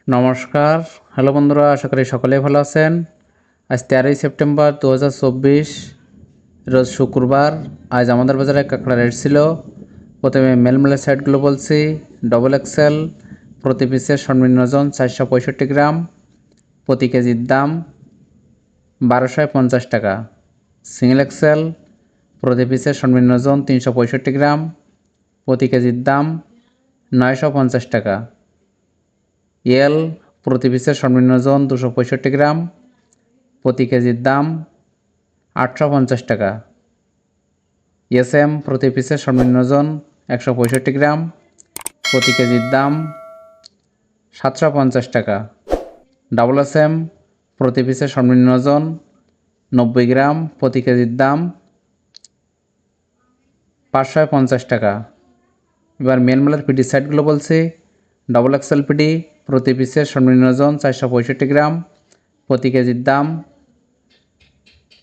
নমস্কার, হ্যালো বন্ধুরা, আশা করি সকলেই ভালো আছেন। আজ 13ই সেপ্টেম্বর 2024, রোজ শুক্রবার। আজ আমাদের বাজারে কাঁকড়া রেট ছিল। প্রথমে মেলমেলের সাইডগুলো বলছি। ডবল এক্সেল প্রতি পিসের সর্বনিম্ন ওজন 465 গ্রাম, প্রতি কেজির দাম 1250 টাকা। সিঙ্গেল এক্সেল প্রতি পিসের সর্বনিম্ন ওজন 365 গ্রাম, প্রতি কেজির দাম 950 টাকা। এল প্রতি পিসের সর্বনিম্ন ওজন 265 গ্রাম, প্রতি কেজির দাম 850 টাকা। এসএম প্রতি পিসের সর্বনিম্ন ওজন 165 গ্রাম, প্রতি কেজির দাম 750 টাকা। ডাবল এসএম প্রতি পিসের সর্বনিম্ন ওজন 90 গ্রাম, প্রতি কেজির দাম 550 টাকা। এবার মেলমেলের পিডি সাইডগুলো বলছি। ডবল এক্সেল পিডি প্রতি পিসের সর্বনিম্ন ওজন 465 গ্রাম, প্রতি কেজির দাম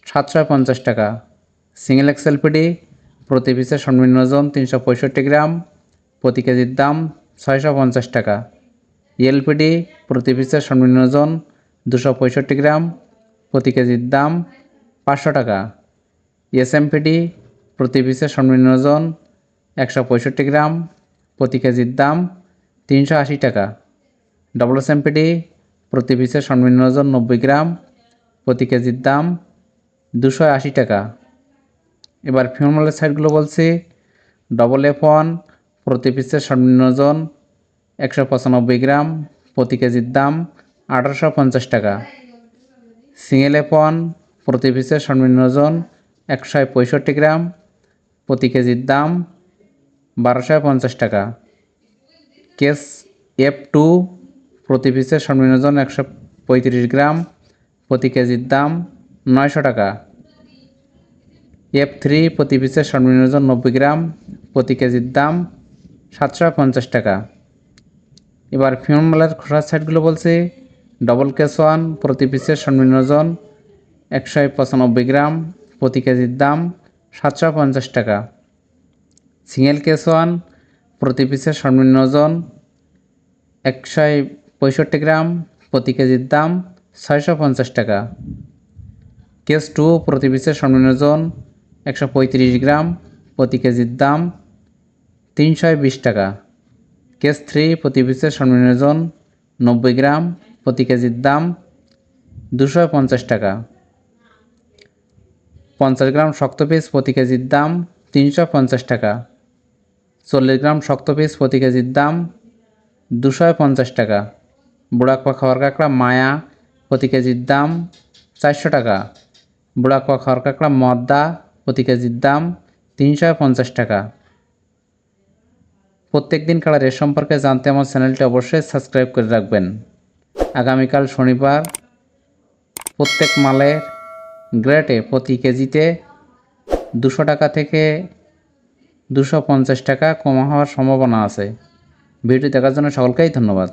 750 টাকা। সিঙ্গেল এক্সেল পিডি প্রতি পিসের সর্বনিম্ন ওজন 365 গ্রাম, প্রতি কেজির দাম 650 টাকা। এলপিডি প্রতি পিসের সর্বনিম্ন ওজন 265 গ্রাম, প্রতি কেজির দাম 500 টাকা। এসএমপিডি প্রতি পিসের সর্বনিম্ন ওজন 165 গ্রাম, প্রতি কেজির দাম 380 টাকা। ডবল এসএমপিডি প্রতি পিসের সর্বনিম্ন ওজন 90 গ্রাম, প্রতি কেজির দাম 280 টাকা। এবার ফিমেলের সাইডগুলো বলছি। ডবল F1 প্রতি পিসের সর্বনিম্ন ওজন 195 গ্রাম, প্রতি কেজির দাম 1850 টাকা। সিঙ্গেল F1 প্রতি পিসের সর্বনিম্ন ওজন 165 গ্রাম, প্রতি কেজির দাম 1250 টাকা। কেস F2 প্রতি পিসের সর্বনিম্ন ওজন 135 গ্রাম, প্রতি কেজির দাম 900 টাকা। F3 প্রতি পিসের সর্বনিম্ন ওজন 90 গ্রাম, প্রতি কেজির দাম 750 টাকা। এবার ফিমেলের খোসার সাইডগুলো বলছি। ডবল কেস1 প্রতি পিসের সর্বনিম্ন ওজন 195 গ্রাম, প্রতি কেজির দাম 750 টাকা। সিঙ্গেল কেস1 প্রতি পিসের সর্বনিম্ন ওজন 165 গ্রাম, প্রতি কেজির দাম 650 টাকা। কেস2 প্রতি পিসের সর্বনিম্ন ওজন 135 গ্রাম, প্রতি কেজির দাম 320 টাকা। কেস3 প্রতি পিসের সর্বনিম্ন ওজন 90 গ্রাম, প্রতি কেজির দাম 250 টাকা। 50 গ্রাম শক্ত পিস প্রতি কেজির দাম 350 টাকা। 40 গ্রাম শক্ত পিস প্রতি কেজির দাম 250 টাকা। বুড়াকুয়া খাওয়ার কাঁকড়া মায়া প্রতি কেজির দাম 400 টাকা। বুড়াকুয়া খাওয়ার কাঁকড়া মদ্দা প্রতি কেজির দাম 350 টাকা। প্রত্যেক দিন কাঁকড়া রেট সম্পর্কে জানতে আমার চ্যানেলটি অবশ্যই সাবস্ক্রাইব করে রাখবেন। আগামীকাল শনিবার প্রত্যেক মালের গ্রেটে প্রতি কেজিতে 200 টাকা থেকে 250 টাকা কমা হওয়ার সম্ভাবনা আছে। ভিডিও দেখার জন্য সকলকেই ধন্যবাদ।